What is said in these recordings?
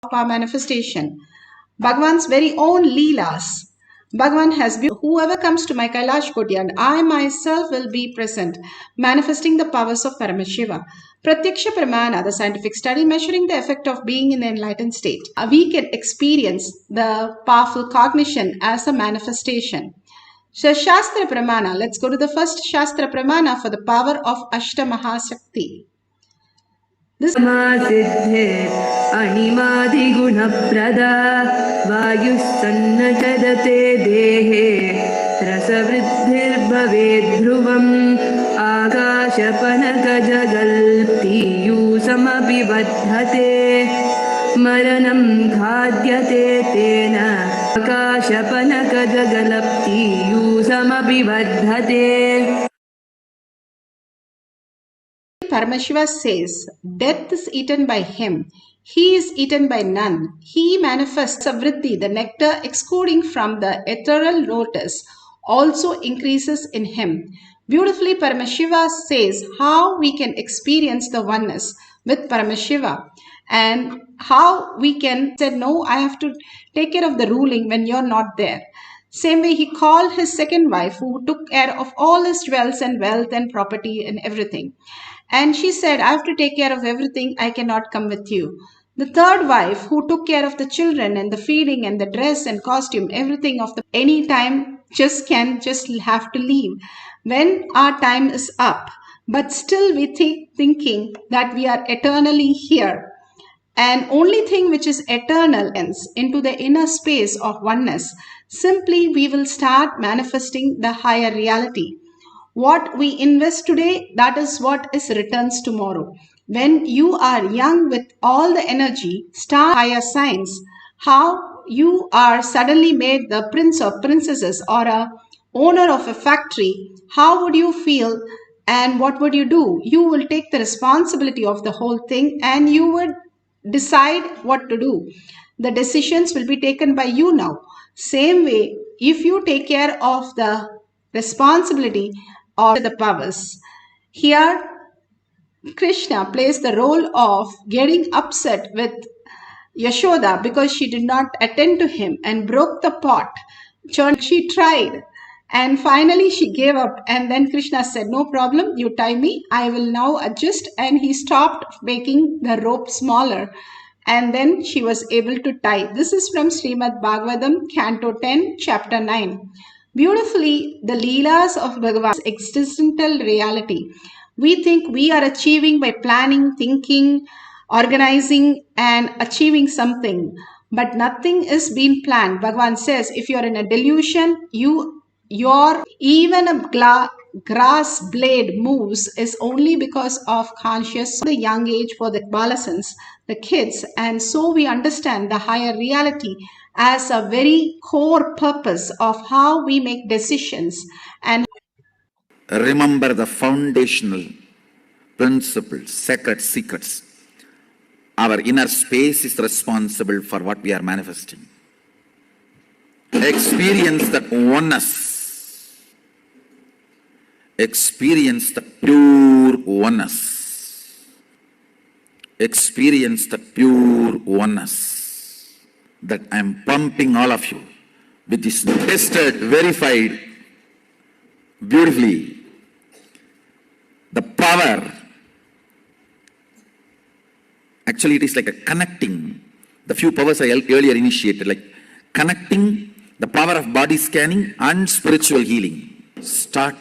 our manifestation. Bhagavan's very own Leelas. Bhagavan has been, whoever comes to my Kailash Koti, and I myself will be present, manifesting the powers of Paramashiva. Pratyaksha Pramana, the scientific study measuring the effect of being in the enlightened state. We can experience the powerful cognition as a manifestation. So Shastra Pramana, let's go to the first Shastra Pramana for the power of Ashta Mahashakti. This अणिमादिगुणप्रदा वायुस्सन्नचदते देहे रसवृद्धिर्भवेद्ध्रुवम् आकाशपनकजगल्तीयूसमपि बद्धते मरणं खाद्यते तेन आकाशपनकजगलप्तीयूसमपि बद्धते. Paramashiva says, death is eaten by him. He is eaten by none. He manifests savriddhi, the nectar exuding from the ethereal lotus, also increases in him. Beautifully, Paramashiva says how we can experience the oneness with Paramashiva and how we can say, no, I have to take care of the ruling when you're not there. Same way, he called his second wife who took care of all his jewels and wealth and property and everything. And she said, I have to take care of everything. I cannot come with you. The third wife who took care of the children and the feeding and the dress and costume, everything of the any time just have to leave when our time is up. But still we thinking that we are eternally here. And only thing which is eternal ends into the inner space of oneness. Simply we will start manifesting the higher reality. What we invest today, that is what is returns tomorrow. When you are young with all the energy, start higher signs. How you are suddenly made the prince or princesses or a owner of a factory, how would you feel and what would you do? You will take the responsibility of the whole thing and you would decide what to do. The decisions will be taken by you now. Same way, if you take care of the responsibility or the powers. Here, Krishna plays the role of getting upset with Yashoda because she did not attend to him and broke the pot. She tried and finally she gave up, and then Krishna said, no problem, you tie me, I will now adjust, and he stopped making the rope smaller and then she was able to tie. This is from Srimad Bhagavatam, Canto 10, Chapter 9. Beautifully, the Leelas of Bhagavan's existential reality. We think we are achieving by planning, thinking, organizing and achieving something. But nothing is being planned. Bhagavan says, if you are in a delusion, even a grass blade moves is only because of conscious the young age for the adolescents, the kids. And so we understand the higher reality as a very core purpose of how we make decisions. And remember the foundational principles, sacred secrets. Our inner space is responsible for what we are manifesting. Experience that oneness. Experience the pure oneness. Experience the pure oneness that I am pumping all of you with this tested, verified, beautifully, the power. Actually, it is like a connecting, the few powers I earlier initiated, like connecting the power of body scanning and spiritual healing. Start.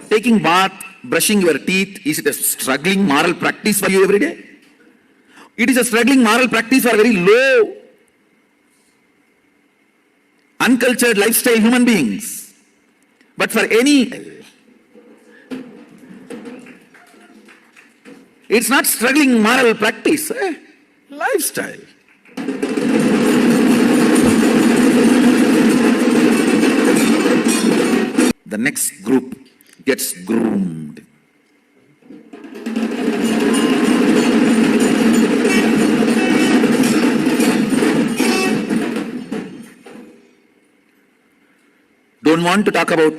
Taking bath, brushing your teeth, is it a struggling moral practice for you every day? It is a struggling moral practice for very low, uncultured lifestyle human beings. But for any, it's not struggling moral practice, lifestyle. The next group gets groomed. Don't want to talk about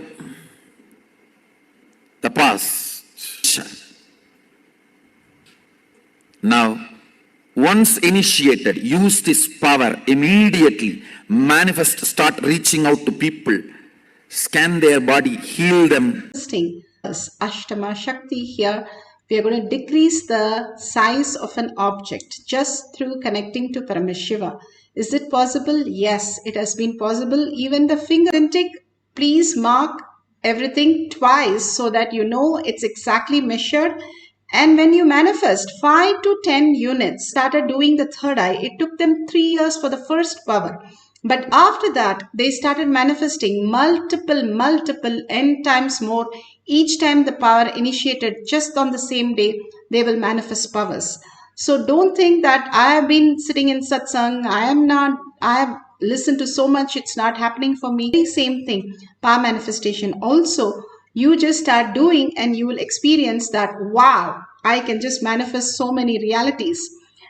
Now, once initiated, use this power immediately. Manifest, start reaching out to people, scan their body, heal them. Ashtama Shakti here, we are going to decrease the size of an object just through connecting to Paramashiva. Is it possible? Yes, it has been possible. Even the finger, please mark everything twice so that you know it's exactly measured. And when you manifest 5 to 10 units, started doing the third eye, it took them 3 years for the first power. But after that, they started manifesting multiple n times more. Each time the power initiated just on the same day, they will manifest powers. So don't think that I have been sitting in satsang, I have listened to so much, it's not happening for me. Same thing, power manifestation also. You just start doing and you will experience that, wow, I can just manifest so many realities.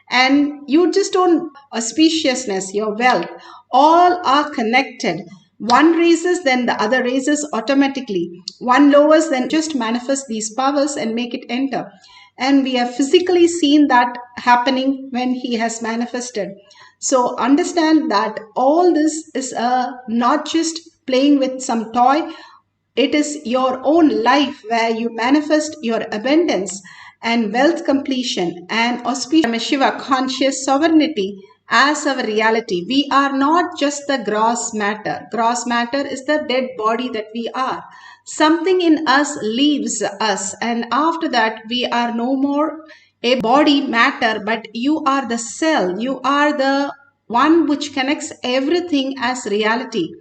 And you just don't, auspiciousness, your wealth, all are connected. One raises, then the other raises automatically. One lowers, then just manifest these powers and make it enter. And we have physically seen that happening when he has manifested. So understand that all this is not just playing with some toy. It is your own life where you manifest your abundance and wealth completion and auspicious Shiva conscious sovereignty as our reality. We are not just the gross matter. Gross matter is the dead body that we are. Something in us leaves us, and after that we are no more a body matter, but you are the cell. You are the one which connects everything as reality.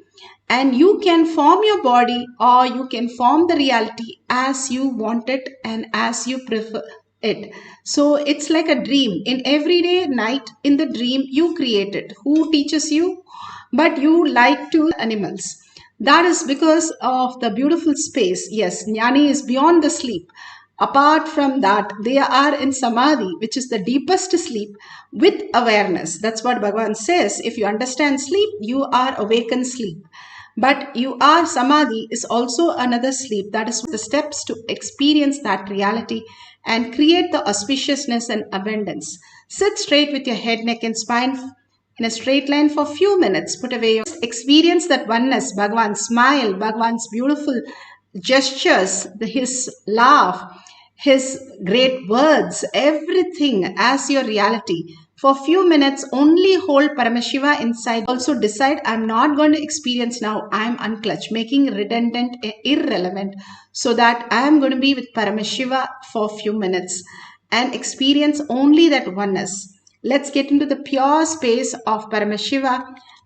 And you can form your body or you can form the reality as you want it and as you prefer it. So it's like a dream. In everyday night, in the dream, you create it. Who teaches you? But you like to animals. That is because of the beautiful space. Yes, Jnani is beyond the sleep. Apart from that, they are in samadhi, which is the deepest sleep with awareness. That's what Bhagavan says. If you understand sleep, you are awakened sleep. But you are samadhi is also another sleep. That is the steps to experience that reality and create the auspiciousness and abundance. Sit straight with your head, neck and spine in a straight line for a few minutes. Put away your experience that oneness, Bhagavan's smile, Bhagavan's beautiful gestures, his laugh, his great words, everything as your reality. For a few minutes, only hold Paramashiva inside. Also decide, I'm not going to experience now. I'm unclutched, making redundant, irrelevant, so that I'm going to be with Paramashiva for a few minutes and experience only that oneness. Let's get into the pure space of Paramashiva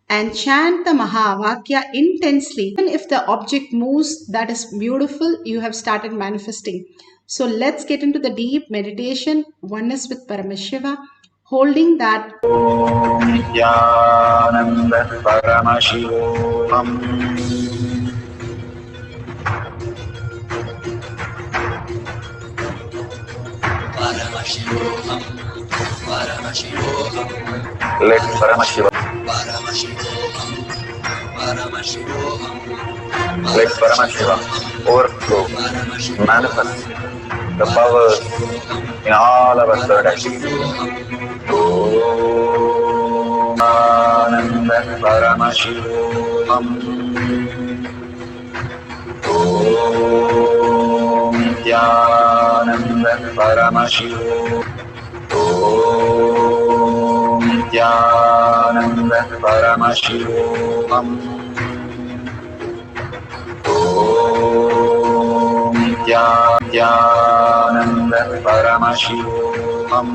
and chant the Mahavakya intensely. Even if the object moves, that is beautiful. You have started manifesting. So let's get into the deep meditation, oneness with Paramashiva. Holding that. Nithyananda Paramashivoham. Paramashivoham. Paramashivoham. Let Paramashiva. Paramashivoham. Paramashivoham. Let Paramashiva overflow, manifest the powers in all our third activities. Om Ananda Paramashivoham. Om Nithyananda Paramashivoham. Om Nithyananda Paramashivoham. Om Nithyananda Paramashivoham.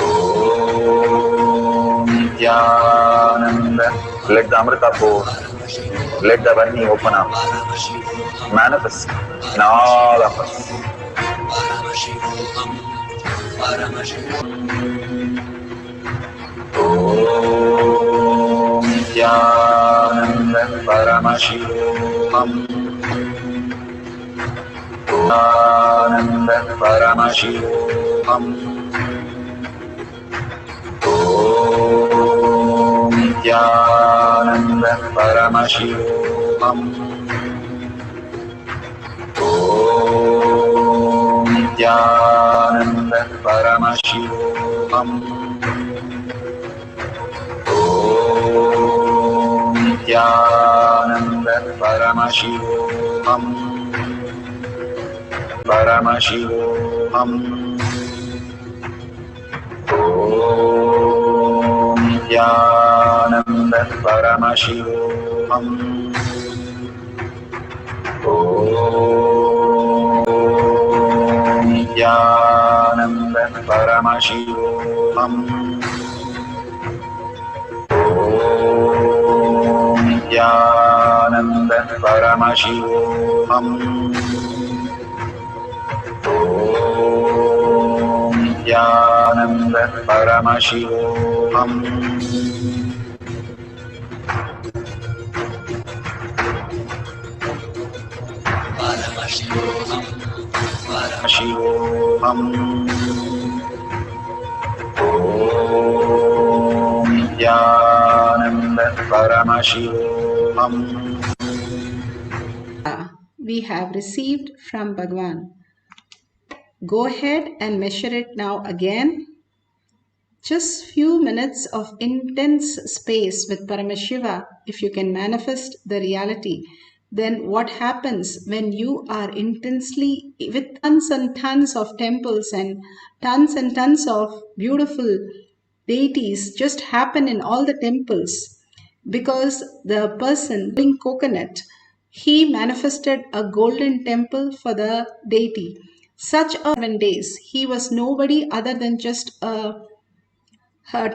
Om Nithyananda. Let the Amrita pour, let the Varni open up, manifest in all of us. Om Nithyananda Paramashivoham. Nithyananda Paramashivoham. Om Nithyananda Paramashivoham. Om Nithyananda Paramashivoham. Om Nithyananda Paramashivoham. Paramashivoham. Om Nithyananda Paramashivoham. Om Nithyananda Paramashivoham. Om Nithyananda Paramashivoham. Om Nithyananda Paramashivoham. Paramashivoham. Paramashivoham. Om Nithyananda Paramashivoham. We have received from Bhagavan. Go ahead and measure it now again. Just few minutes of intense space with Paramashiva. If you can manifest the reality, then what happens when you are intensely with tons and tons of temples and tons of beautiful deities just happen in all the temples, because the person holding coconut, he manifested a golden temple for the deity. Such a 7 days, he was nobody other than just a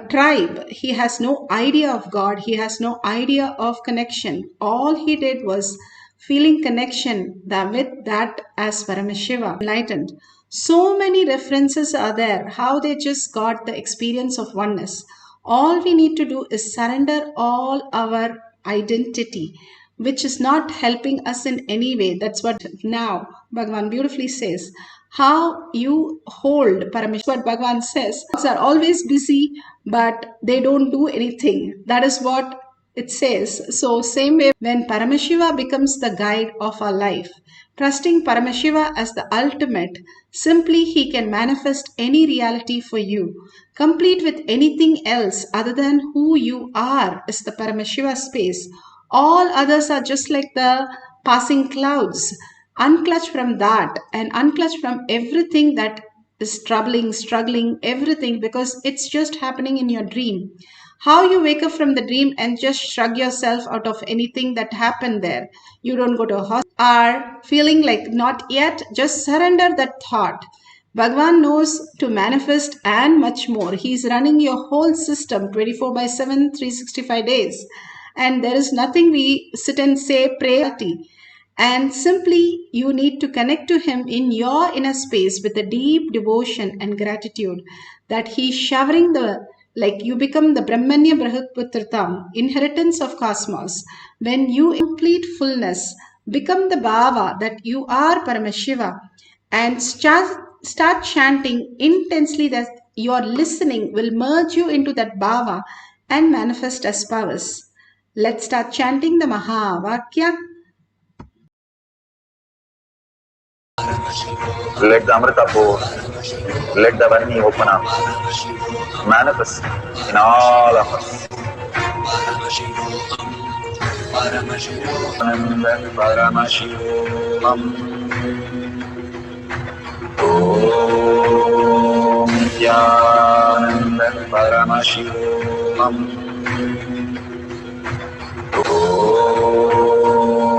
tribe. He has no idea of God. He has no idea of connection. All he did was feeling connection with that as Paramashiva, enlightened. So many references are there, how they just got the experience of oneness. All we need to do is surrender all our identity, which is not helping us in any way. That's what now Bhagavan beautifully says. How you hold Parameshwar, what Bhagavan says. Gods are always busy, but they don't do anything. That is what it says. So same way, when Paramashiva becomes the guide of our life, trusting Paramashiva as the ultimate, simply he can manifest any reality for you, complete with anything else other than who you are is the Paramashiva space. All others are just like the passing clouds. Unclutch from that and unclutch from everything that is troubling, struggling, everything, because it's just happening in your dream. How you wake up from the dream and just shrug yourself out of anything that happened there. You don't go to a hospital, are feeling like not yet, just surrender that thought. Bhagavan knows to manifest and much more. He is running your whole system 24/7, 365 days. And there is nothing we sit and say, pray. And simply you need to connect to him in your inner space with a deep devotion and gratitude that he's showering like you become the Brahmanya Brahutputratam, inheritance of cosmos. When you in complete fullness become the Bhava that you are Paramashiva and start chanting intensely, that your listening will merge you into that Bhava and manifest as powers. Let's start chanting the Mahavakya. Let the Amrita pour. Let the Varni open up. Manifest in all of us. Paramashivoham. Om Nithyananda Paramashivoham.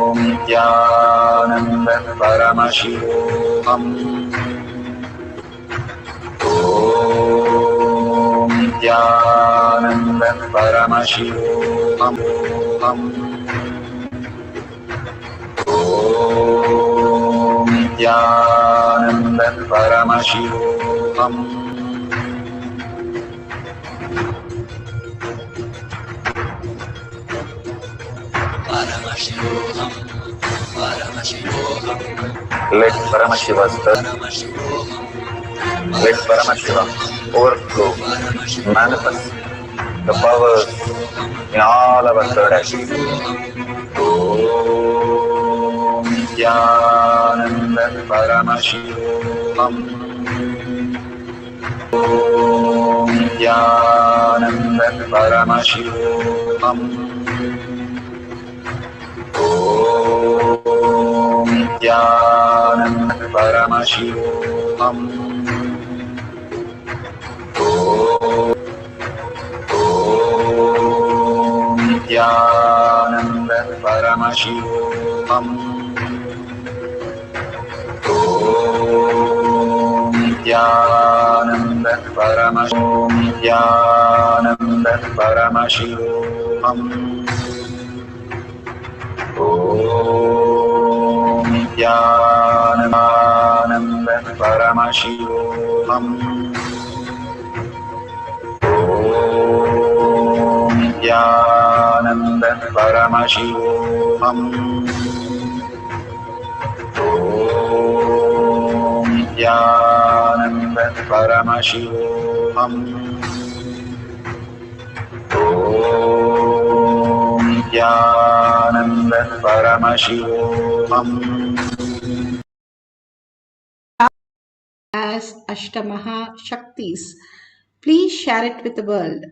Om Nithyananda Paramashivoham. Om Nithyananda Paramashivoham. Om Nithyananda Paramashivoham. Paramashivoham. Paramashivoham. Let Paramashiva stir. Let Paramashiva overflow, manifest the powers in all our third actions. Om Nithyananda Paramashivoham. Om Nithyananda Paramashivoham. Om Nithyananda Paramashivoham. Om Nithyananda Paramashivoham. Om Nithyananda Paramashivoham. Nithyananda Paramashivoham. Om Nithyananda Paramashivoham. Om Nithyananda Paramashivoham. Om Nithyananda Paramashivoham. Om Nithyananda Paramashivoham. As Ashtamaha Shaktis. Please share it with the world.